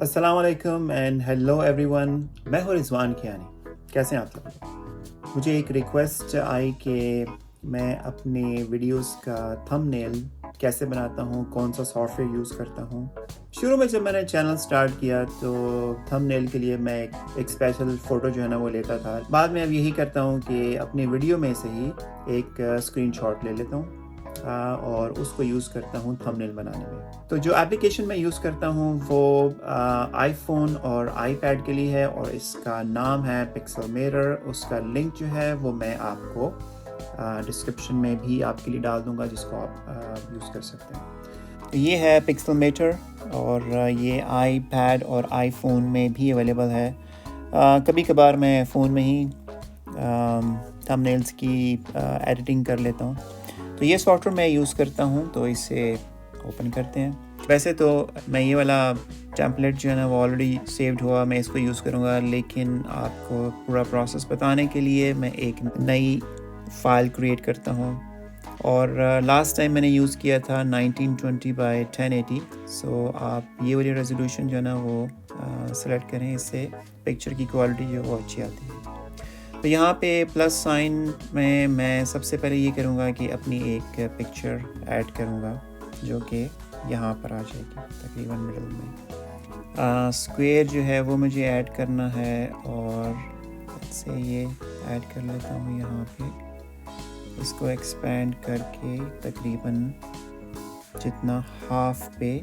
अस्सलाम वालेकुम and hello everyone. मैं हूं रिजवान कियानी। कैसे हैं आप लोग? मुझे एक रिक्वेस्ट आई कि मैं अपने वीडियोस का थंबनेल कैसे बनाता हूं, कौन सा सॉफ्टवेयर यूज़ करता हूं। शुरू में जब मैंने चैनल स्टार्ट किया तो थंबनेल के लिए मैं एक स्पेशल फ़ोटो जो है ना वो लेता था। बाद में अब यही करता हूं कि अपने वीडियो में से ही एक स्क्रीनशॉट ले लेता हूं और उसको यूज़ करता हूँ थंबनेल बनाने में। तो जो एप्लीकेशन मैं यूज़ करता हूँ वो आईफोन और आईपैड के लिए है और इसका नाम है पिक्सेलमेटर। उसका लिंक जो है वो मैं आपको डिस्क्रिप्शन में भी आपके लिए डाल दूँगा, जिसको आप यूज़ कर सकते हैं। तो ये है पिक्सेलमेटर और ये आईपैड और आईफोन में भी अवेलेबल है। कभी कभार मैं फ़ोन में ही थंबनेल्स की एडिटिंग कर लेता हूँ। तो ये सॉफ्टवेयर मैं यूज़ करता हूँ, तो इसे ओपन करते हैं। वैसे तो मैं ये वाला टेम्पलेट जो है ना वो ऑलरेडी सेव्ड हुआ, मैं इसको यूज़ करूँगा, लेकिन आपको पूरा प्रोसेस बताने के लिए मैं एक नई फ़ाइल क्रिएट करता हूँ। और लास्ट टाइम मैंने यूज़ किया था 1920 बाय 1080। सो आप ये वाली रेजोल्यूशन जो है ना वो सेलेक्ट करें, इससे पिक्चर की क्वालिटी जो है वो अच्छी आती है। तो यहाँ पे प्लस साइन में मैं सबसे पहले ये करूँगा कि अपनी एक पिक्चर ऐड करूँगा जो कि यहाँ पर आ जाएगी तकरीबन मिडल में। स्क्वायर जो है वो मुझे ऐड करना है और इससे ये ऐड कर लेता हूँ यहाँ पे। इसको एक्सपेंड करके तकरीबन जितना हाफ पे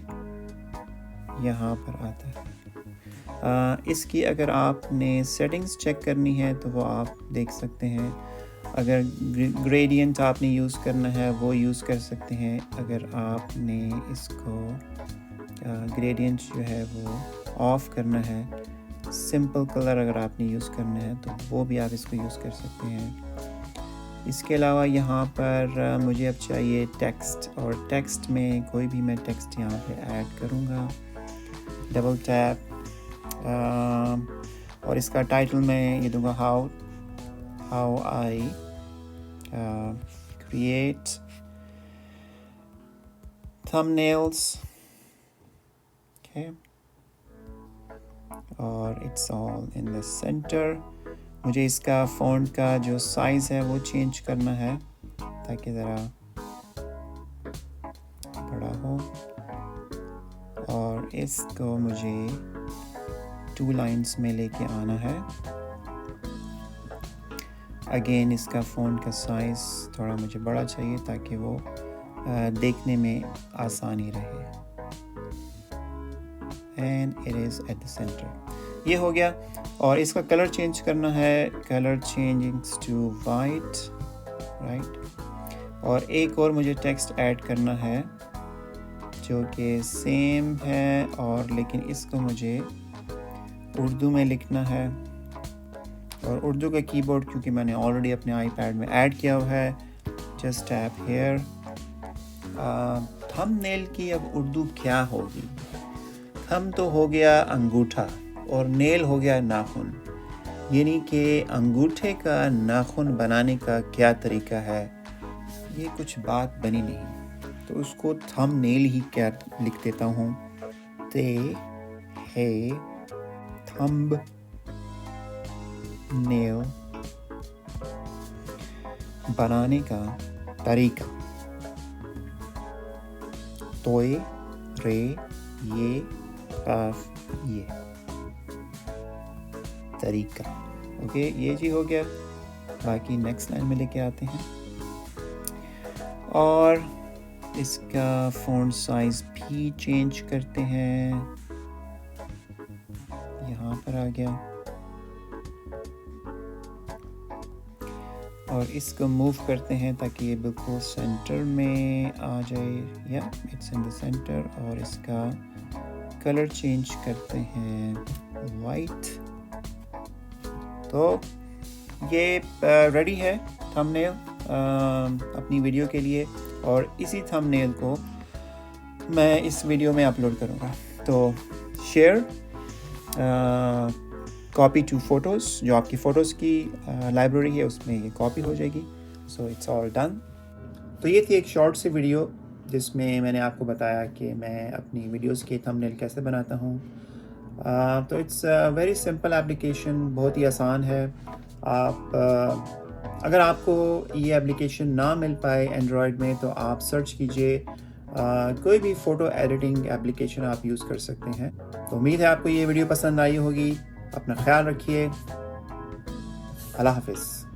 यहाँ पर आता है। इसकी अगर आपने सेटिंग्स चेक करनी है तो वो आप देख सकते हैं। अगर ग्रेडियंट आपने यूज़ करना है वो यूज़ कर सकते हैं। अगर आपने इसको ग्रेडियंट जो है वो ऑफ़ करना है, सिंपल कलर अगर आपने यूज़ करना है तो वो भी आप इसको यूज़ कर सकते हैं। इसके अलावा यहाँ पर मुझे अब चाहिए टेक्स्ट, और टेक्स्ट में कोई भी मैं टेक्स्ट यहाँ पे ऐड करूँगा। डबल टैप और इसका टाइटल मैं ये दूंगा how I create thumbnails. Okay, और it's all in the centre. मुझे इसका फ़ॉन्ट का जो साइज़ है वो चेंज करना है ताकि ज़रा बड़ा हो, और इसको मुझे 2 लाइन्स में लेके आना है। अगेन इसका फ़ॉन्ट का साइज़ थोड़ा मुझे बड़ा चाहिए ताकि वो देखने में आसानी रहे। And it is at the centre. ये हो गया। और इसका कलर चेंज करना है, colour changings to white, right. और एक और मुझे टेक्स्ट ऐड करना है जो कि सेम है, और लेकिन इसको मुझे उर्दू में लिखना है। और उर्दू का कीबोर्ड क्योंकि मैंने ऑलरेडी अपने आईपैड में ऐड किया हुआ है, जस्ट टैप हेयर। थंबनेल की अब उर्दू क्या होगी? थंब तो हो गया अंगूठा और नेल हो गया नाखून, यानी कि अंगूठे का नाखून बनाने का क्या तरीका है, ये कुछ बात बनी नहीं, तो उसको थंबनेल ही क्या लिख देता हूँ। ते है थंब नेल बनाने का तरीका। तोय रे ये काफ ये तरीका। ओके, ये जी हो गया। बाकी नेक्स्ट लाइन में लेके आते हैं और इसका फ़ॉन्ट साइज़ भी चेंज करते हैं। यहाँ पर आ गया, और इसको मूव करते हैं ताकि ये बिल्कुल सेंटर में आ जाए। या इट्स इन द सेंटर। और इसका कलर चेंज करते हैं वाइट। तो ये रेडी है थंबनेल अपनी वीडियो के लिए, और इसी थंबनेल को मैं इस वीडियो में अपलोड करूँगा। तो शेयर कॉपी टू फ़ोटोज़, जो आपकी फ़ोटोज़ की लाइब्रेरी है उसमें ये कॉपी हो जाएगी। So it's all done. तो ये थी एक शॉर्ट सी वीडियो जिसमें मैंने आपको बताया कि मैं अपनी वीडियोस के थंबनेल कैसे बनाता हूँ। तो इट्स वेरी सिंपल एप्लीकेशन, बहुत ही आसान है। आप अगर आपको ये एप्लीकेशन ना मिल पाए एंड्रॉयड में तो आप सर्च कीजिए, कोई भी फ़ोटो एडिटिंग एप्लीकेशन आप यूज़ कर सकते हैं। तो उम्मीद है आपको ये वीडियो पसंद आई होगी। अपना ख्याल रखिए। अल्लाह हाफ़िज़।